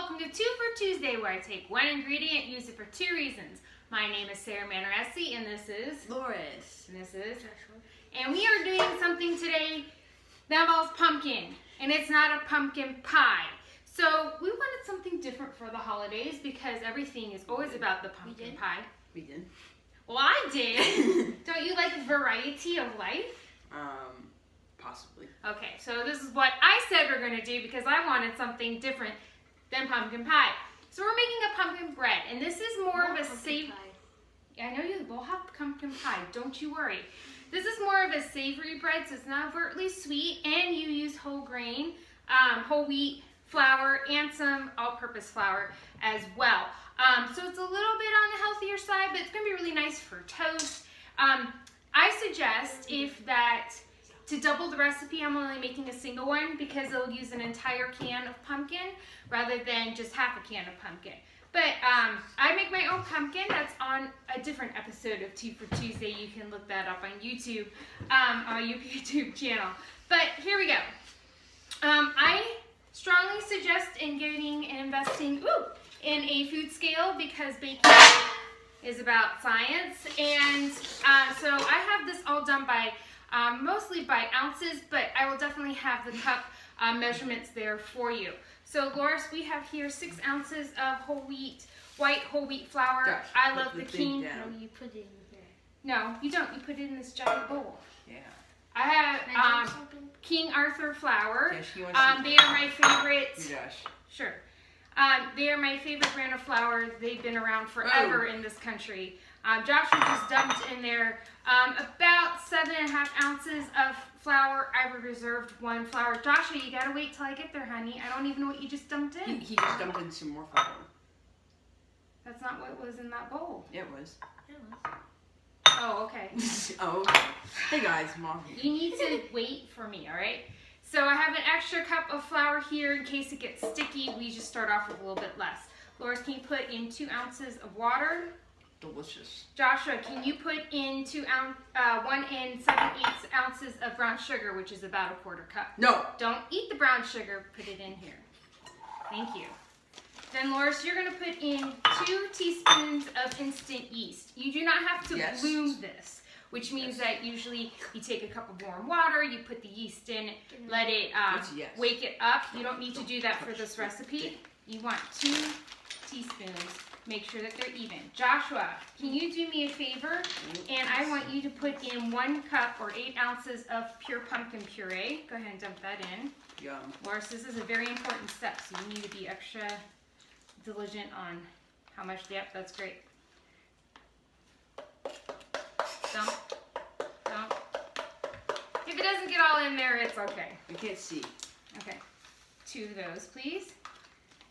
welcome to Two for Tuesday, where I take one ingredient, use it for two reasons. My name is Sarah Manaresi, and this is Loris. And this is Joshua. And we are doing something today that involves pumpkin, and it's not a pumpkin pie. So we wanted something different for the holidays because everything is always about the pumpkin pie. We did. Well, I did. Don't you like variety of life? Possibly. Okay, so this is what I said we're going to do because I wanted something different than pumpkin pie. So we're making a pumpkin bread, and this is more of a safe. I know you will have pumpkin pie, don't you worry. This is more of a savory bread, so it's not overtly sweet, and you use whole grain, whole wheat flour, and some all-purpose flour as well. So it's a little bit on the healthier side, but it's going to be really nice for toast. I suggest to double the recipe, I'm only making a single one because it'll use an entire can of pumpkin rather than just half a can of pumpkin. But I make my own pumpkin. That's on a different episode of Two for Tuesday. You can look that up on YouTube, on my YouTube channel. But here we go. I strongly suggest investing in a food scale because baking is about science. And so I have this all done by mostly by ounces, but I will definitely have the cup measurements there for you. So, Loris, we have here 6 ounces of white whole wheat flour. Gosh, I love the King. No, you put it in here. No, you don't. You put it in this giant bowl. Yeah. I have King Arthur flour. Yeah, she wants they are my favorite. Josh. Sure. They are my favorite brand of flour. They've been around forever in this country. Joshua just dumped in there about 7.5 ounces of flour. I reserved 1 flour. Joshua, you gotta wait till I get there, honey. I don't even know what you just dumped in. He just dumped in some more flour. That's not what was in that bowl. It was. Oh, okay. Oh, okay. Hey guys, Mom. You need to wait for me, all right? So I have an extra cup of flour here in case it gets sticky. We just start off with a little bit less. Loris, can you put in 2 ounces of water? Delicious. Joshua, can you put in 1 and 7/8 ounces of brown sugar, which is about a 1/4 cup? No. Don't eat the brown sugar. Put it in here. Thank you. Then, Loris, you're going to put in 2 teaspoons of instant yeast. You do not have to bloom this, which means that usually you take a cup of warm water, you put the yeast in, let it wake it up. You don't need to do that for this recipe. You want 2 teaspoons. Make sure that they're even. Joshua, can you do me a favor? And I want you to put in 1 cup or 8 ounces of pure pumpkin puree. Go ahead and dump that in. Yum. Loris, this is a very important step, so you need to be extra diligent on how much. Yep, that's great. Dump. Dump. If it doesn't get all in there, it's okay. I can't see. Okay. 2 of those, please.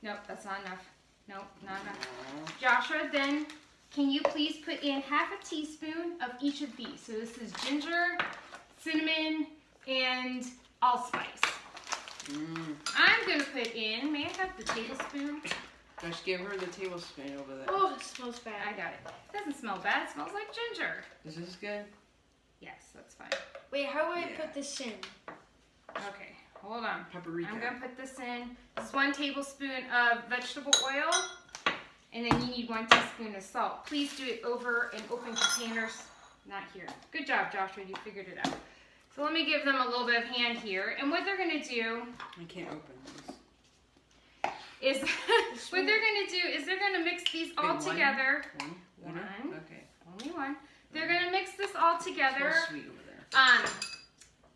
Nope, that's not enough. Nope, not enough. Joshua, then can you please put in half a teaspoon of each of these? So this is ginger, cinnamon, and allspice. I'm going to put in, may I have the tablespoon? Josh, give her the tablespoon over there. Oh, it smells bad. I got it. It doesn't smell bad. It smells like ginger. Is this good? Yes, that's fine. Wait, how do I put this in? Okay, hold on. Paprika. I'm going to put this in. This is 1 tablespoon of vegetable oil, and then you need 1 teaspoon of salt. Please do it over an open container, not here. Good job, Joshua. You figured it out. So let me give them a little bit of hand here. And what they're going to do I can't open this. is they're going to mix these all together. One? Okay. Only 1. They're going to mix this all together. It smells sweet over there.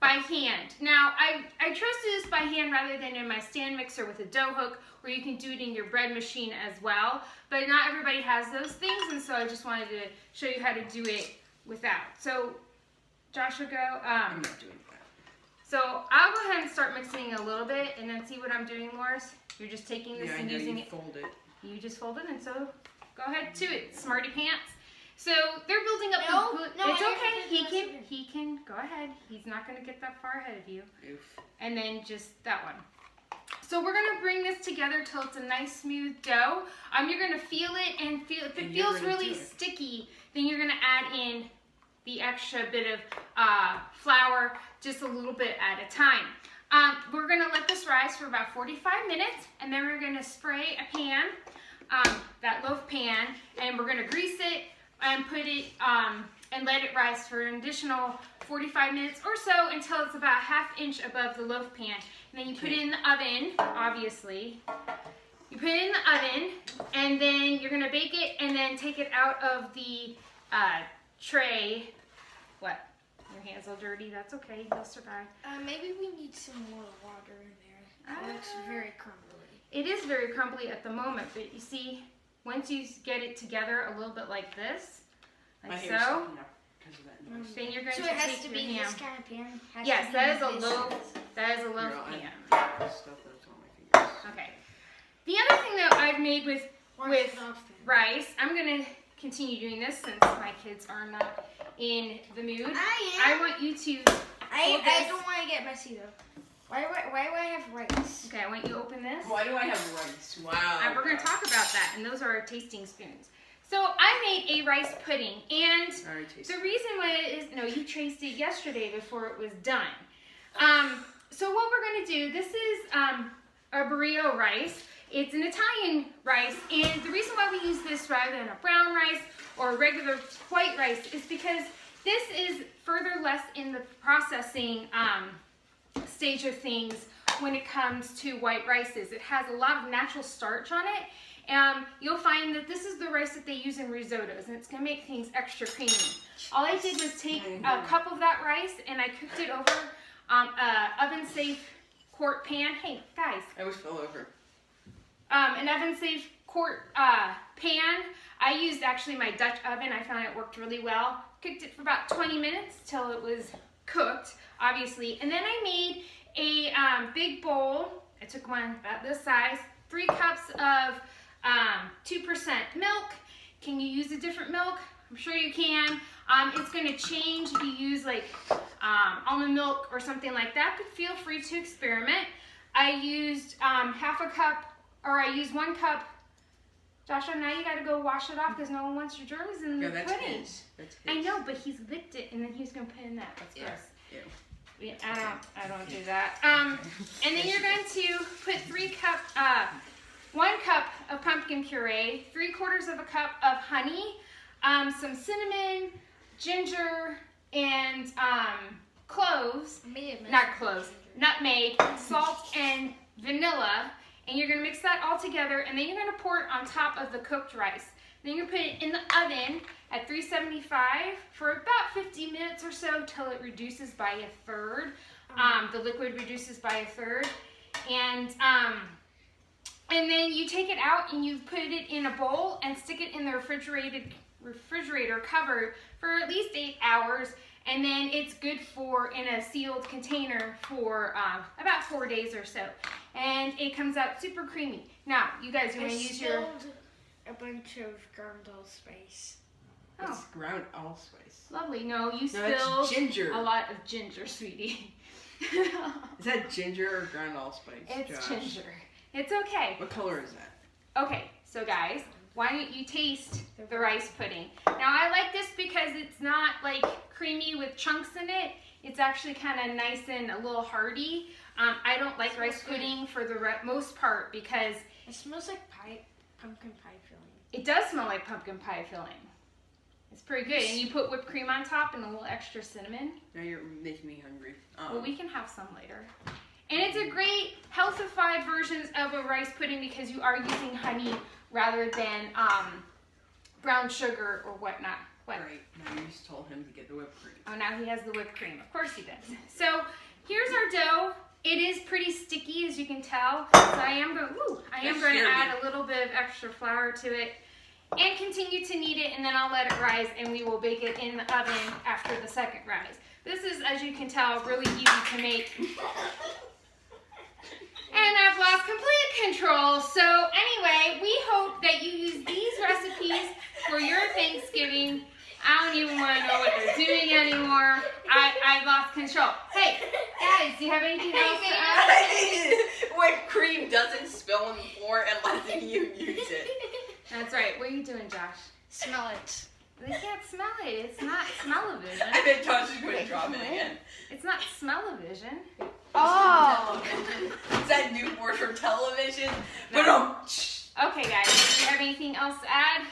By hand. Now, I chose to do this by hand rather than in my stand mixer with a dough hook, where you can do it in your bread machine as well. But not everybody has those things, and so I just wanted to show you how to do it without. So, Joshua, go. I'm not doing that. So I'll go ahead and start mixing a little bit, and then see what I'm doing, Loris. You're just taking this and using it. Fold it. You just fold it, and so go ahead to it, smarty pants. So they're building up it's okay. He can go ahead. He's not going to get that far ahead of you. Oof. And then just that one. So we're going to bring this together till it's a nice smooth dough. You're going to feel it and feel if it feels really sticky, then you're going to add in the extra bit of flour just a little bit at a time. We're going to let this rise for about 45 minutes, and then we're going to spray a pan, that loaf pan, and we're going to grease it and put it, and let it rise for an additional 45 minutes or so until it's about 1/2 inch above the loaf pan. And then you put it in the oven, obviously. You put it in the oven, and then you're going to bake it and then take it out of the tray. What? Your hands are dirty? That's okay. You'll survive. Maybe we need some more water in there. It looks very crumbly. It is very crumbly at the moment, but you see, once you get it together a little bit like this, My like hair's so, sticking up because of that noise. then you're going So to it has take to your be ham. this kind of pan? Has Yes, to that be is a this loaf. size? That is a loaf Girl, pan. I stuff that's on my fingers. Okay. The other thing that I've made with Wash with it off then. rice, I'm going to continue doing this since my kids are not in the mood. I want you to hold I this. don't want to get messy though. Why do I have rice? Okay, I want you to open this. Why do I have rice? Wow. We're going to talk about that, and those are our tasting spoons. So I made a rice pudding, and I already tasted the reason why it is, no, you traced it yesterday before it was done. So what we're going to do, this is a burrito rice. It's an Italian rice, and the reason why we use this rather than a brown rice or a regular white rice is because this is further less in the processing stage of things when it comes to white rices. It has a lot of natural starch on it. You'll find that this is the rice that they use in risottos, and it's going to make things extra creamy. All I did was take a cup of that rice, and I cooked it over oven-safe quart pan. Hey, guys. I always fell over. An oven-safe quart pan. I used actually my Dutch oven. I found it worked really well. Cooked it for about 20 minutes till it was cooked, obviously. And then I made a big bowl. I took one about this size. 3 cups of 2% milk. Can you use a different milk? I'm sure you can. It's going to change if you use like almond milk or something like that, but feel free to experiment. I used I used 1 cup. Joshua, now you got to go wash it off because no one wants your germs in the Yeah, that's pudding. his. That's his. I know, but he's licked it and then he's going to put it in that. That's Yeah. gross. Ew. Yeah, I don't do that. And then you're going to put 1 cup of pumpkin puree, 3/4 of a cup of honey, some cinnamon, ginger, and cloves. Not cloves. Nutmeg, salt, and vanilla. And you're going to mix that all together, and then you're going to pour it on top of the cooked rice. Then you're going to put it in the oven at 375 for about 50 minutes or so till it reduces by 1/3. The liquid reduces by 1/3. And then you take it out and you put it in a bowl and stick it in the refrigerator covered for at least 8 hours. And then it's good in a sealed container for about 4 days or so. And it comes out super creamy. Now, you guys, you want to use your... a bunch of ground allspice. It's ground allspice. Lovely. No, you No, that's spilled ginger. a lot of ginger, sweetie. Is that ginger or ground allspice? It's Josh? ginger. It's okay. What color is that? Okay, so guys, why don't you taste the rice pudding? Now, I like this because it's not like creamy with chunks in it. It's actually kind of nice and a little hearty. I don't like rice pudding for the most part because it smells like pumpkin pie filling. It does smell like pumpkin pie filling. It's pretty good. And you put whipped cream on top and a little extra cinnamon. Now you're making me hungry. Well, we can have some later. And it's a great healthified version of a rice pudding because you are using honey rather than brown sugar or whatnot. What? Right. Now you just told him to get the whipped cream. Oh, now he has the whipped cream. Of course he does. So here's our dough. It is pretty sticky, as you can tell. So I am going to add a little bit of extra flour to it and continue to knead it, and then I'll let it rise, and we will bake it in the oven after the second rise. This is, as you can tell, really easy to make. And I've lost complete control. So anyway, we hope that you use these recipes for your Thanksgiving. I don't even want to know what they're doing anymore. I've lost control. Hey, guys, do you have anything else to add? Whipped cream doesn't spill on the floor unless you use it. That's right. What are you doing, Josh? Smell it. They can't smell it. It's not smell-o-vision. I bet Josh is going to drop it again. It's not smell-o-vision. Oh. Is that new word for television? No. Okay, guys, do you have anything else to add?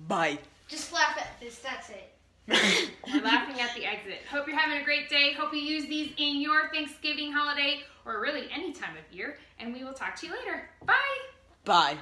Bye. Just laugh at this. That's it. We're laughing at the exit. Hope you're having a great day. Hope you use these in your Thanksgiving holiday or really any time of year. And we will talk to you later. Bye. Bye.